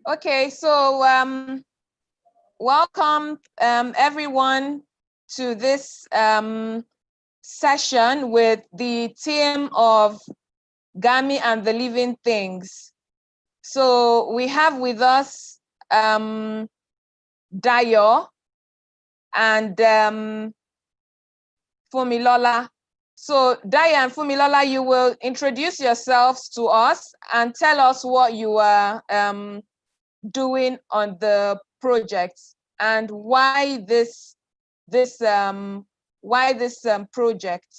Okay, so welcome everyone to this session with the theme of Gami and the Living Things. So we have with us Dayo and Fumilola. So Dayo and Fumilola, you will introduce yourselves to us and tell us what you are doing on the project and why this project.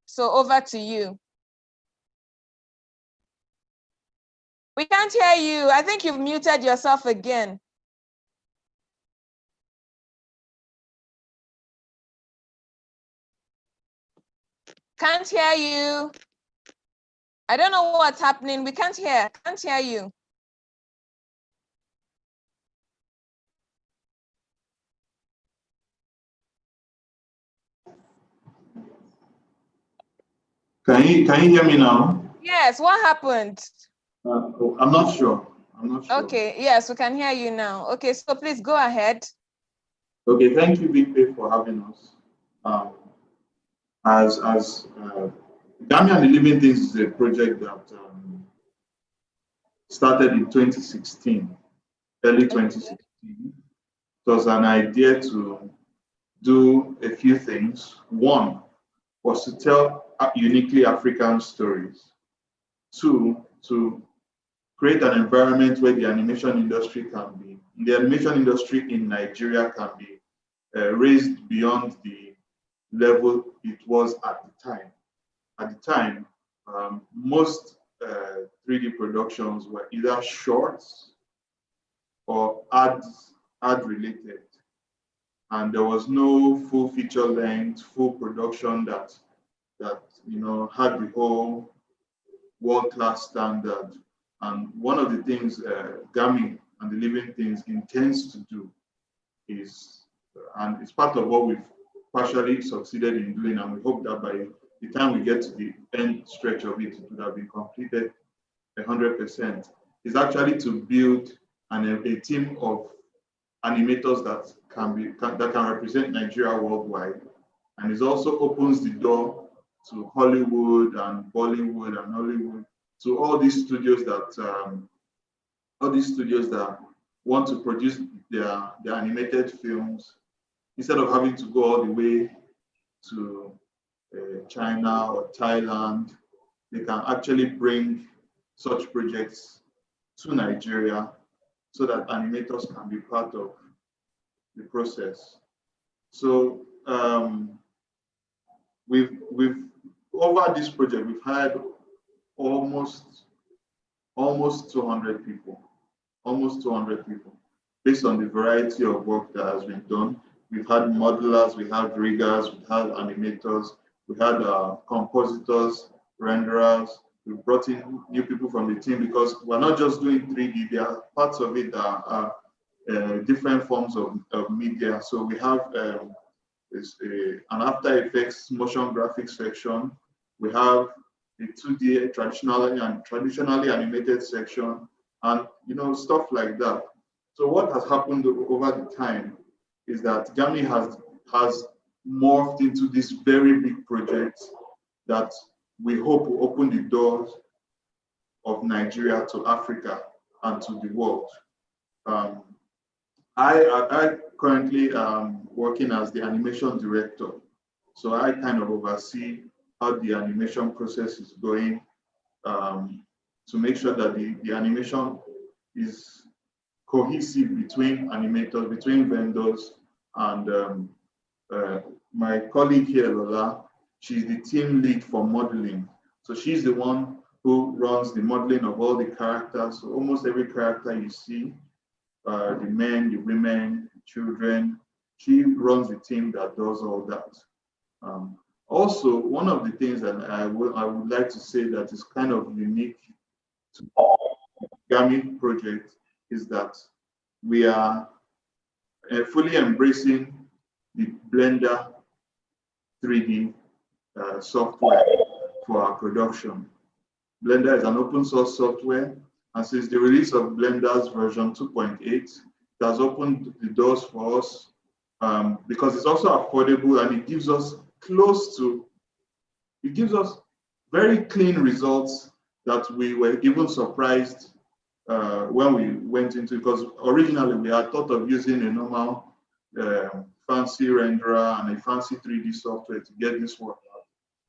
So over to you. We can't hear you. I think you've muted yourself again. Can't hear you. I don't know what's happening. We can't hear you. Can you hear me now? Yes, what happened? I'm not sure. Okay, yes, we can hear you now. Okay, so please go ahead. Okay, thank you, Big for having us. Gami and the Living Things is a project that started in 2016, early 2016. It was an idea to do a few things. One was to tell uniquely African stories. Two, to create an environment where the animation industry in Nigeria can be raised beyond the level it was at the time. At the time, most 3D productions were either shorts or ad related, and there was no full feature length, full production that had the whole world-class standard. And one of the things Gami and the Living Things intends to do is, and it's part of what we've partially succeeded in doing, and we hope that by the time we get to the end stretch of it, it would have been completed 100%, is actually to build a team of animators that can represent Nigeria worldwide, and it also opens the door to Hollywood and Bollywood and Hollywood, to all these studios that want to produce their animated films, instead of having to go all the way to China or Thailand. They can actually bring such projects to Nigeria so that animators can be part of the process. So we've over this project, we've had almost 200 people, based on the variety of work that has been done. We've had modelers, we have riggers, we have animators, we had compositors, renderers. We've brought in new people from the team because we're not just doing 3D. There are parts of it that are different forms of media. So we have an After Effects motion graphics section. We have a 2D traditionally animated section, and stuff like that. So what has happened over the time is that Gami has morphed into this very big project that we hope will open the doors of Nigeria to Africa and to the world. I currently am working as the animation director, so I kind of oversee how the animation process is going, to make sure that the animation is cohesive between animators, between vendors, and my colleague here, Lola, she's the team lead for modeling. So she's the one who runs the modeling of all the characters. So almost every character you see, the men, the women, the children, she runs the team that does all that. Also, one of the things that I would like to say that is kind of unique to the Gami project is that we are fully embracing the Blender 3D software for our production. Blender is an open source software. And since the release of Blender's version 2.8, it has opened the doors for us because it's also affordable and it gives us very clean results that we were even surprised when we went into it, because originally we had thought of using a normal fancy renderer and a fancy 3D software to get this work out.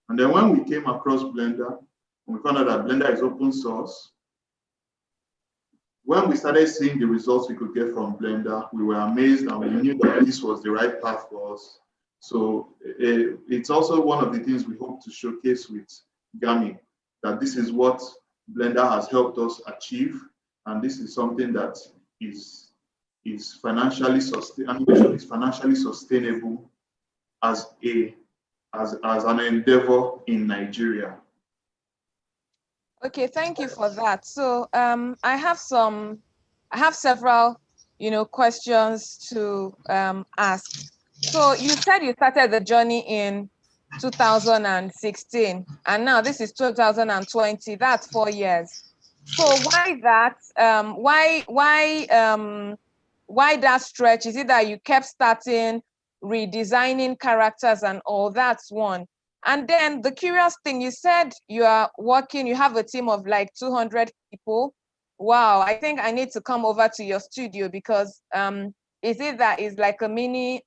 And then when we came across Blender, and we found out that Blender is open source, when we started seeing the results we could get from Blender, we were amazed and we knew that this was the right path for us. So it's also one of the things we hope to showcase with Gami, that this is what Blender has helped us achieve, and this is something that is financially sustainable as an endeavor in Nigeria. Okay, thank you for that. So I have several, questions to ask. So you said you started the journey in 2016, and now this is 2020. That's 4 years. So why that? Why that stretch? Is it that you kept starting redesigning characters and all? That's one. And then the curious thing, you said you have a team of like 200 people. Wow, I think I need to come over to your studio because is it that is like a mini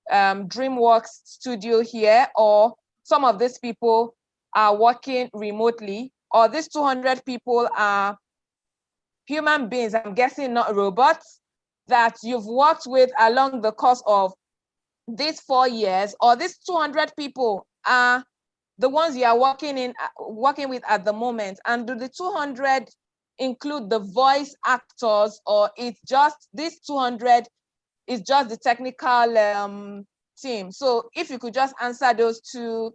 DreamWorks studio here, or some of these people are working remotely, or these 200 people are human beings, I'm guessing not robots, that you've worked with along the course of these 4 years, or these 200 people are the ones you are working with at the moment? And do the 200 include the voice actors, or it's just these 200 is just the technical team? So if you could just answer those two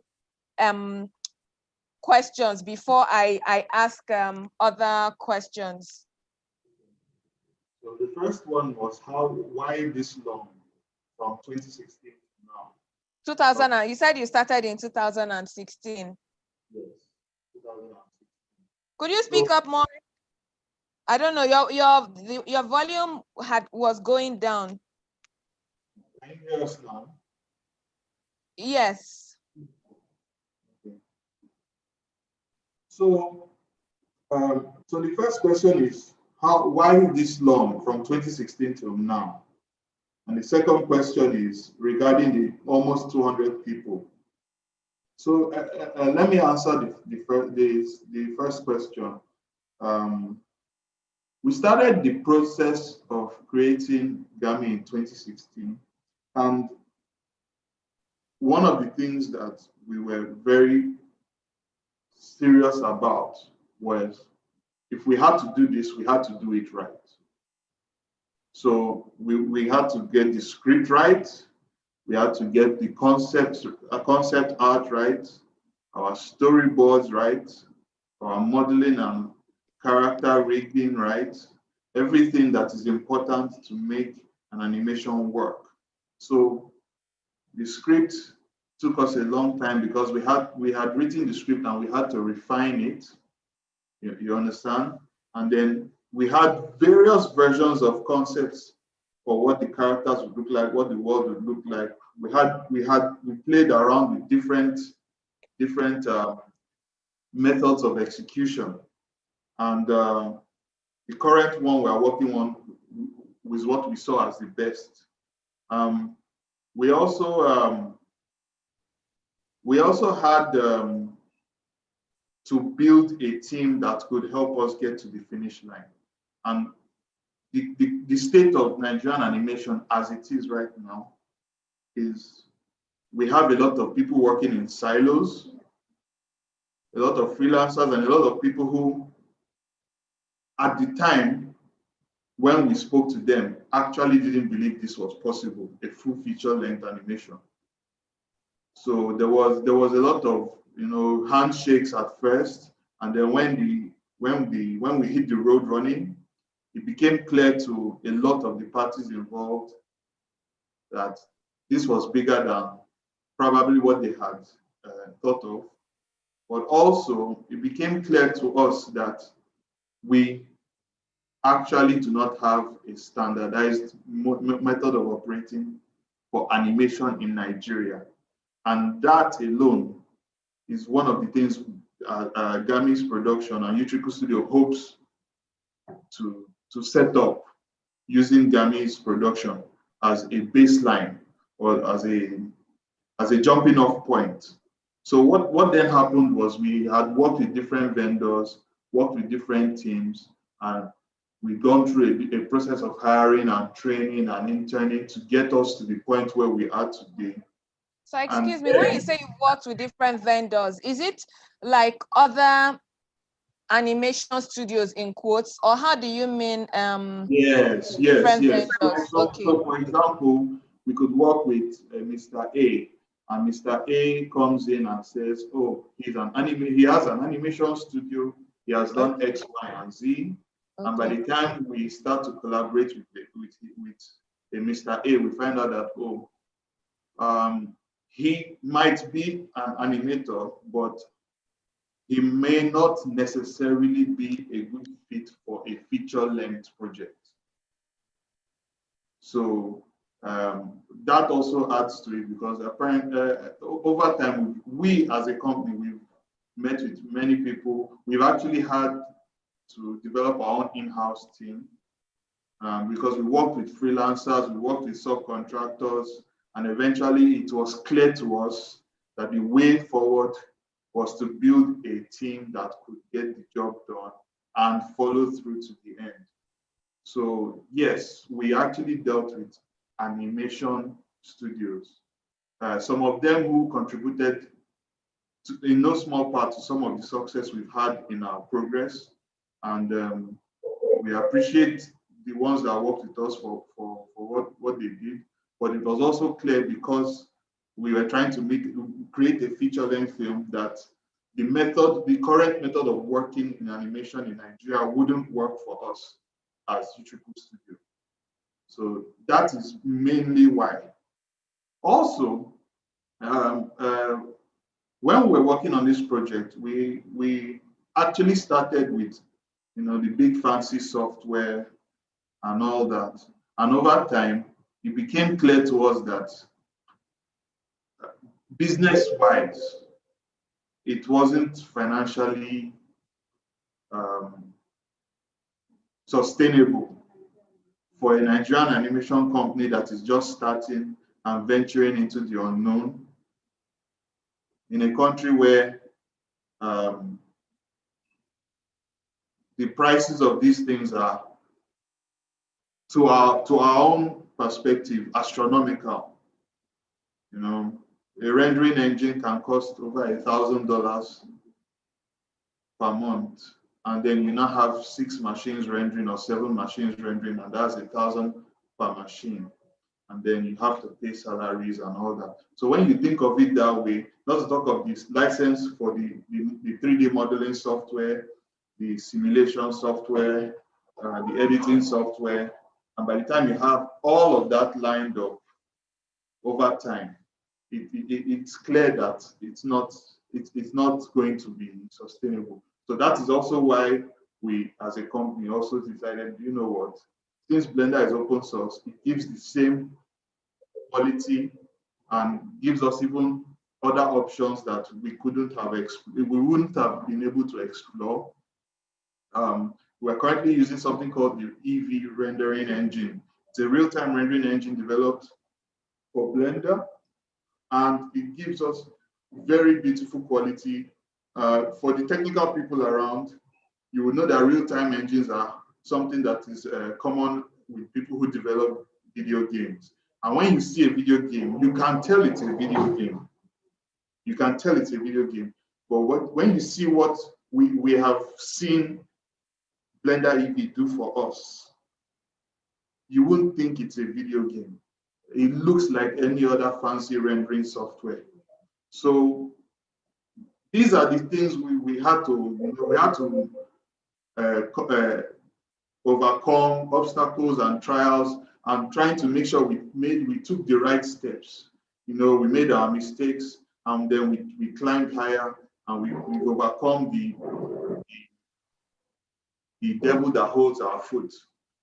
questions before I ask other questions. So the first one was why this long from 2016 to now? 2000, you said you started in 2016. Yes, 2016. Could you speak up more? I don't know, your volume was going down. Can you hear us now? Yes. Okay. So the first question is why this long from 2016 till now? And the second question is regarding the almost 200 people. So let me answer the first question. We started the process of creating Gami in 2016, and one of the things that we were very serious about was, if we had to do this, we had to do it right. So we had to get the script right, we had to get the concept art right, our storyboards right, our modeling and character rigging right, everything that is important to make an animation work. So the script took us a long time because we had written the script and we had to refine it. You understand? And then we had various versions of concepts for what the characters would look like, what the world would look like. We played around with different methods of execution, and the current one we are working on was what we saw as the best. We also had to build a team that could help us get to the finish line. And the state of Nigerian animation as it is right now is we have a lot of people working in silos, a lot of freelancers, and a lot of people who, at the time when we spoke to them, actually didn't believe this was possible, a full feature-length animation. So there was a lot of handshakes at first, and then when we hit the road running, it became clear to a lot of the parties involved that this was bigger than probably what they had thought of. But also, it became clear to us that we actually do not have a standardized method of operating for animation in Nigeria. And that alone is one of the things Gami's production and Utriku Studio hopes to set up, using Gami's production as a baseline or as a jumping off point. So what then happened was we had worked with different vendors, worked with different teams, and we've gone through a process of hiring and training and interning to get us to the point where we are today. So excuse me, when you say you worked with different vendors, is it like other animation studios in quotes, or how do you mean yes. vendors? So, Okay. so for example, we could work with Mr. A, and Mr. A comes in and says, oh, he has an animation studio, he has done X, Y, and Z. Okay. And by the time we start to collaborate with Mr. A, we find out that, he might be an animator, but he may not necessarily be a good fit for a feature-length project. So that also adds to it, because apparently over time, we as a company, we've met with many people. We've actually had to develop our own in-house team because we worked with freelancers, we worked with subcontractors, and eventually it was clear to us that the way forward was to build a team that could get the job done and follow through to the end. So yes, we actually dealt with animation studios. Some of them who contributed in no small part to some of the success we've had in our progress. And we appreciate the ones that worked with us for what they did. But it was also clear, because we were trying to create a feature-length film, that the current method of working in animation in Nigeria wouldn't work for us as Utriku Studio. So that is mainly why. Also, when we were working on this project, we actually started with the big fancy software and all that. And over time, it became clear to us that business-wise, it wasn't financially sustainable for a Nigerian animation company that is just starting and venturing into the unknown in a country where the prices of these things are, to our own perspective, astronomical. A rendering engine can cost over $1,000 per month, and then you now have 6 machines rendering or 7 machines rendering, and that's $1,000 per machine. And then you have to pay salaries and all that. So when you think of it that way, not to talk of this license for the 3D modeling software, the simulation software, the editing software, and by the time you have all of that lined up over time, it's clear that it's not going to be sustainable. So that is also why we, as a company, also decided, you know what, since Blender is open source, it gives the same quality and gives us even other options that we wouldn't have been able to explore. We're currently using something called the Eevee rendering engine. It's a real-time rendering engine developed for Blender, and it gives us very beautiful quality. For the technical people around, you will know that real-time engines are something that is common with people who develop video games. And when you see a video game, you can tell it's a video game. You can tell it's a video game. But when you see what we have seen Blender Eevee do for us, you wouldn't think it's a video game. It looks like any other fancy rendering software. So these are the things we had to overcome obstacles and trials, and trying to make sure we took the right steps. We made our mistakes, and then we climbed higher, and we've overcome the devil that holds our foot.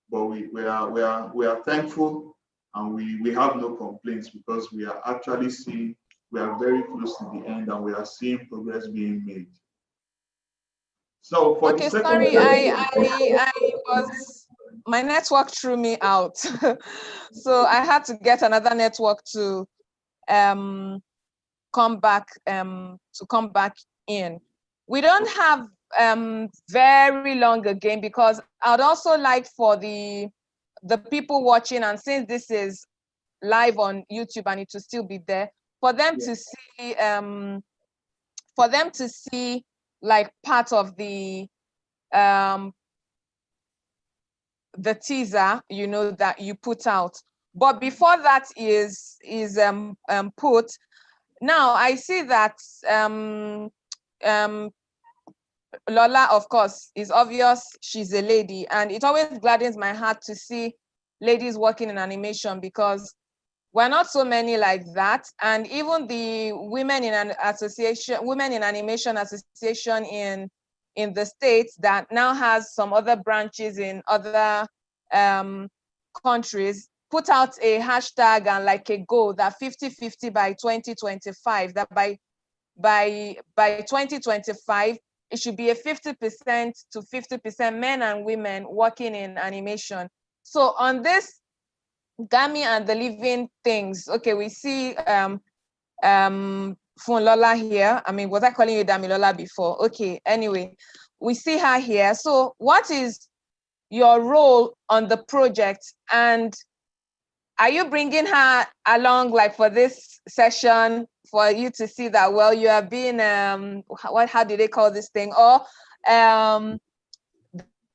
But we are thankful, and we have no complaints, because we are actually seeing, we are very close to the end, and we are seeing progress being made. So for Okay, the second sorry, I was, my network threw me out. So I had to get another network to come back in. We don't have very long again, because I'd also like for the people watching, and since this is live on YouTube and it will still be there, for them to see like part of the teaser, you know, that you put out. But before that is put, now I see that Lola, of course, is obvious, she's a lady, and it always gladdens my heart to see ladies working in animation, because we're not so many like that. And even the Women in Animation Association in the States, that now has some other branches in other countries, put out a hashtag and like a goal that 50-50 by 2025, that by 2025, it should be a 50% to 50% men and women working in animation. So on this Gami and the Living Things, okay, we see Funlola here. I mean, was I calling you Damilola before? Okay, anyway, we see her here. So what is your role on the project, and are you bringing her along like for this session for you to see that, well, you have been how do they call this thing, or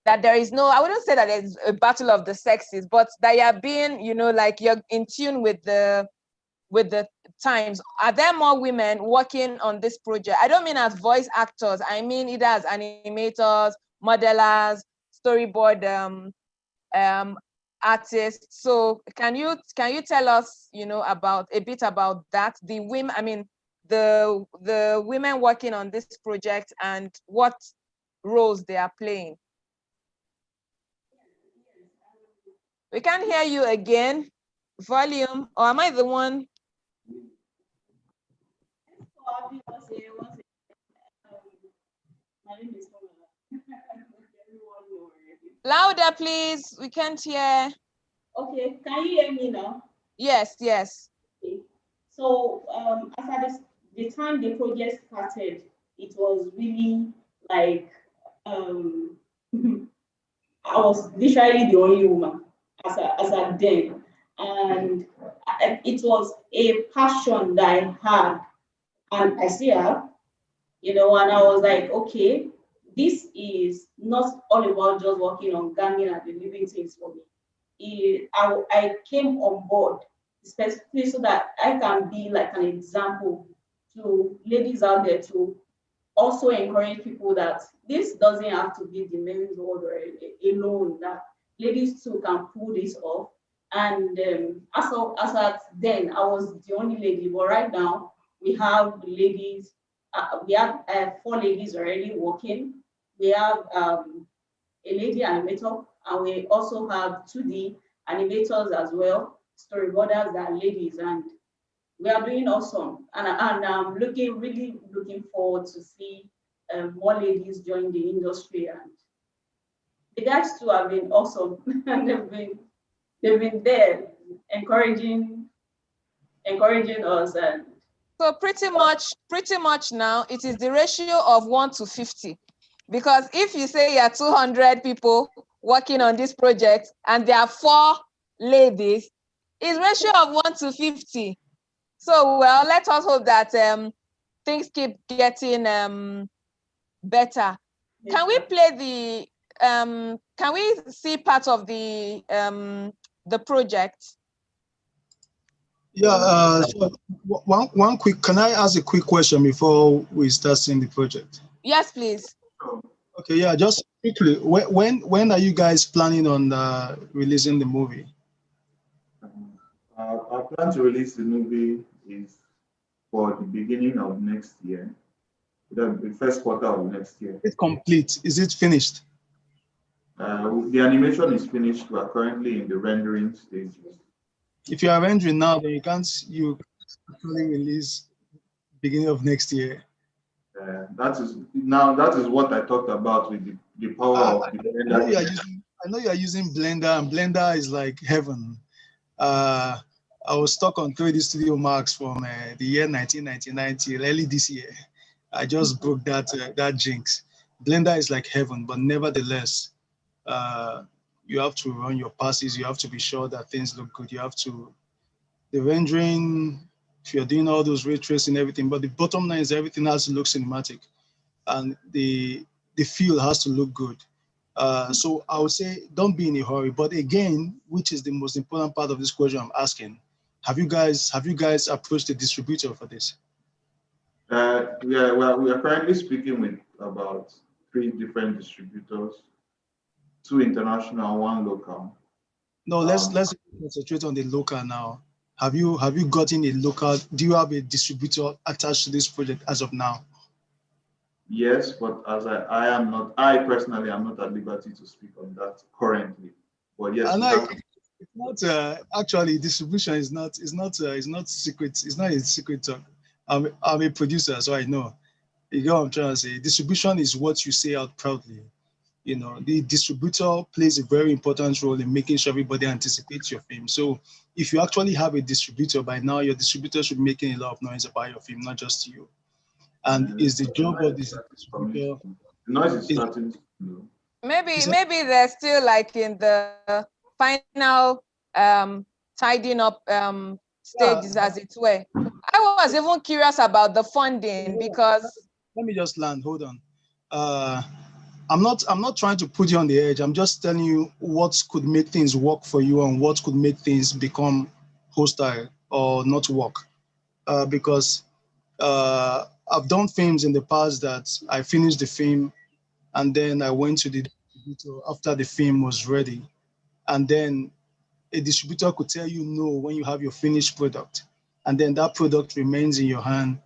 that there is no, I wouldn't say that there's a battle of the sexes, but that you're being, you know, like you're in tune with the times? Are there more women working on this project? I don't mean as voice actors, I mean either as animators, modelers, storyboard artists. So can you tell us, you know, about a bit about that, the women, I mean the women working on this project and what roles they are playing? We can't hear you again. Volume, or am I the one? Louder, please. We can't hear. Okay, can you hear me now? Yes, yes. Okay. So as at the time the project started, it was really like I was literally the only woman as at then, and it was a passion that I had, and I still have, you know. And I was like, okay, this is not all about just working on Gami and the Living Things for me. I came on board specifically so that I can be like an example to ladies out there, to also encourage people that this doesn't have to be the men's world alone, that ladies too can pull this off. And as at then, I was the only lady, but right now we have ladies, we have 4 ladies already working. We have a lady animator, and we also have 2D animators as well, storyboarders that are ladies, and we are doing awesome. And I'm really looking forward to see more ladies join the industry. And the guys too have been awesome, and they've been there encouraging us. And so pretty much now it is the ratio of 1 to 50, because if you say you're 200 people working on this project and there are 4 ladies, it's ratio of 1 to 50. So, well, let us hope that things keep getting better. Can we play the can we see part of the project? Yeah, so one quick, can I ask a quick question before we start seeing the project? Yes, please. Okay, yeah, just quickly, when are you guys planning on releasing the movie? Our plan to release the movie is for the beginning of next year, the first quarter of next year. It's complete. Is it finished? The animation is finished. We are currently in the rendering stages. If you are rendering now, then you actually release beginning of next year. That is what I talked about with the power of the Blender. I know you are using Blender, and Blender is like heaven. I was stuck on 3D Studio Max from the year 1999 till early this year. I just broke that jinx. Blender is like heaven, but nevertheless, you have to run your passes. You have to be sure that things look good. The rendering, if you're doing all those ray tracing, everything, but the bottom line is everything has to look cinematic, and the feel has to look good. So I would say don't be in a hurry. But again, which is the most important part of this question I'm asking, have you guys approached a distributor for this? We are currently speaking with about 3 different distributors, 2 international, 1 local. No, let's concentrate on the local now. Have you gotten a local? Do you have a distributor attached to this project as of now? Yes, but as I personally am not at liberty to speak on that currently. But yes, it's not actually distribution is not secret. It's not a secret talk. I'm a producer, so I know. You know what I'm trying to say. Distribution is what you say out proudly. You know, the distributor plays a very important role in making sure everybody anticipates your film. So if you actually have a distributor by now, your distributor should be making a lot of noise about your film, not just you. And is the job of this distributor? The noise is starting. Maybe they're still like in the final tidying up stages, as it were. I was even curious about the funding because. Let me just land. Hold on. I'm not trying to put you on the edge. I'm just telling you what could make things work for you and what could make things become hostile or not work. Because I've done films in the past that I finished the film and then I went to the distributor after the film was ready. And then a distributor could tell you no when you have your finished product. And then that product remains in your hand.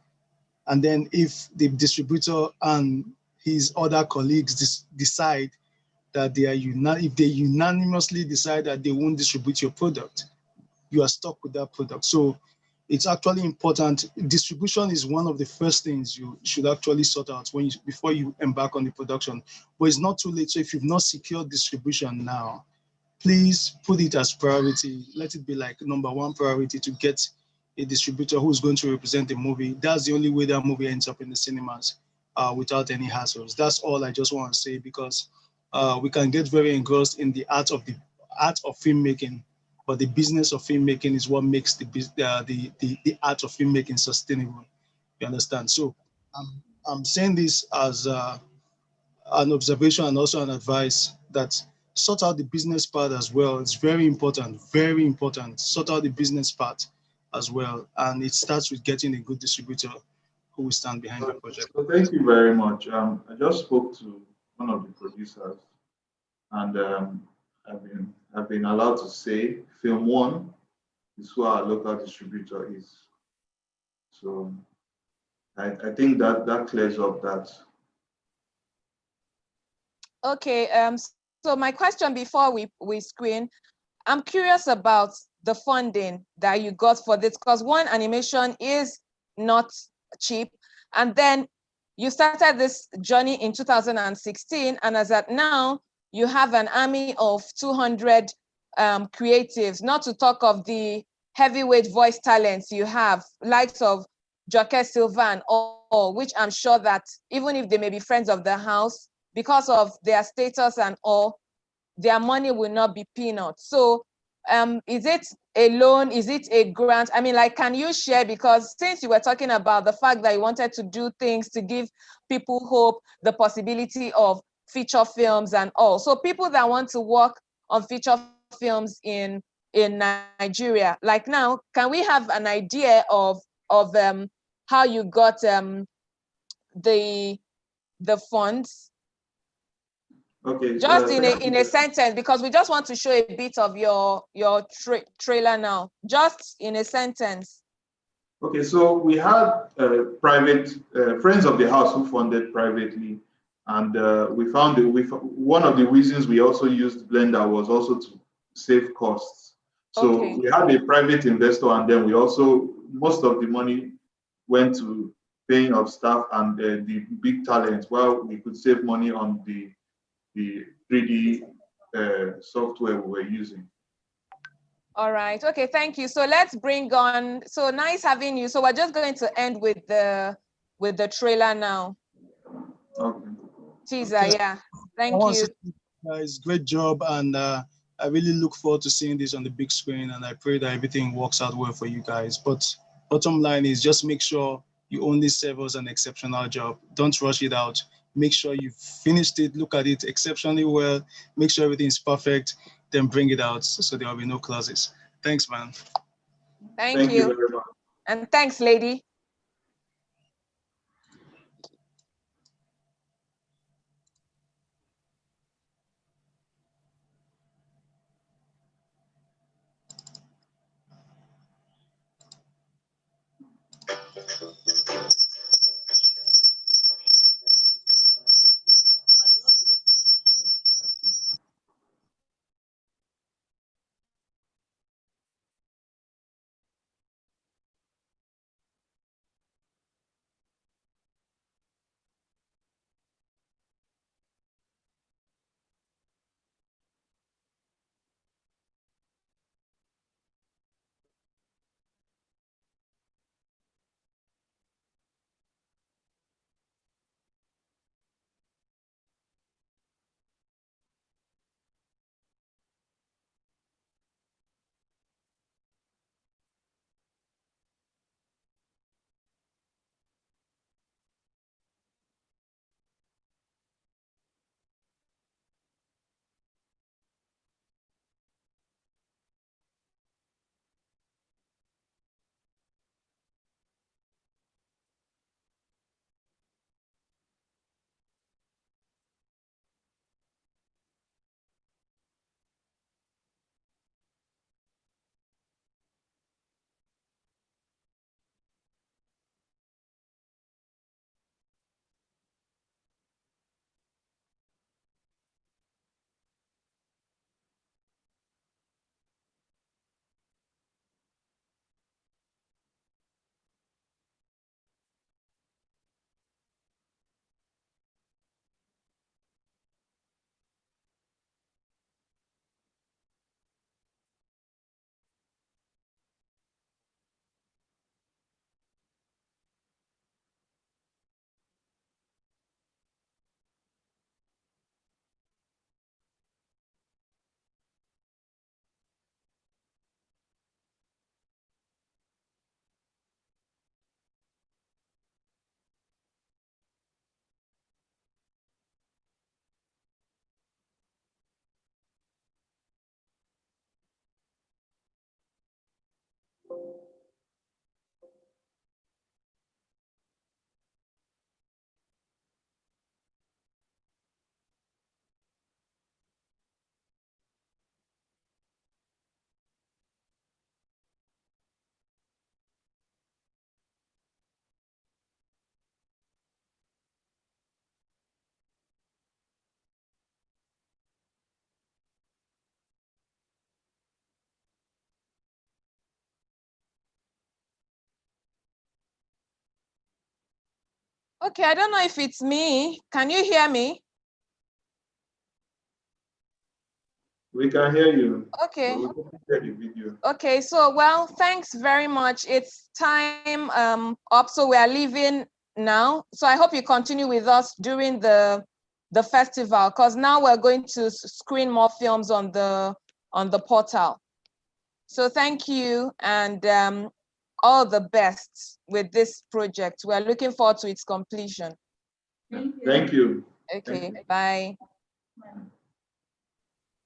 And then if the distributor and his other colleagues decide that if they unanimously decide that they won't distribute your product, you are stuck with that product. So it's actually important. Distribution is one of the first things you should actually sort out before you embark on the production. But it's not too late. So if you've not secured distribution now, please put it as priority. Let it be like number 1 priority to get a distributor who's going to represent the movie. That's the only way that movie ends up in the cinemas without any hassles. That's all I just want to say, because we can get very engrossed in the art of filmmaking, but the business of filmmaking is what makes the art of filmmaking sustainable. You understand? So I'm saying this as an observation and also an advice that sort out the business part as well. It's very important, very important. Sort out the business part as well. And it starts with getting a good distributor who will stand behind the project. So thank you very much. I just spoke to one of the producers, and I've been allowed to say Film One is who our local distributor is. So I think that clears up that. Okay. So my question before we screen, I'm curious about the funding that you got for this, because one, animation is not cheap, and then you started this journey in 2016, and as at now you have an army of 200 creatives, not to talk of the heavyweight voice talents you have, likes of Joke Silva and all, which I'm sure that even if they may be friends of the house, because of their status and all, their money will not be peanuts. So is it a loan? Is it a grant? I mean, like, can you share? Because since you were talking about the fact that you wanted to do things to give people hope, the possibility of feature films and all. So people that want to work on feature films in Nigeria, like now, can we have an idea of how you got the funds? Okay. Just in a sentence, because we just want to show a bit of your trailer now. Just in a sentence. Okay, so we had private friends of the house who funded privately, And we found that one of the reasons we also used Blender was also to save costs. So Okay. we had a private investor, and then we also, most of the money went to paying of staff and the big talent, while we could save money on the 3D software we were using. All right. Okay. Thank you. So let's bring on. So nice having you. So we're just going to end with the trailer now. Okay. Teaser. Okay. Yeah. Thank you. Guys, great job, and I really look forward to seeing this on the big screen, and I pray that everything works out well for you guys. But bottom line is just make sure you only serve us an exceptional job. Don't rush it out. Make sure you've finished it, look at it exceptionally well, make sure everything is perfect, then bring it out so there will be no clauses. Thanks, man. Thank you very much. And thanks, lady. Okay, I don't know if it's me. Can you hear me? We can hear you. Okay. We can hear the video. Okay, so well, thanks very much. It's time up, so we are leaving now. So I hope you continue with us during the festival, because now we're going to screen more films on the portal. So thank you, and all the best with this project. We're looking forward to its completion. Thank you. Thank you. Okay, Thank you. bye. Bye.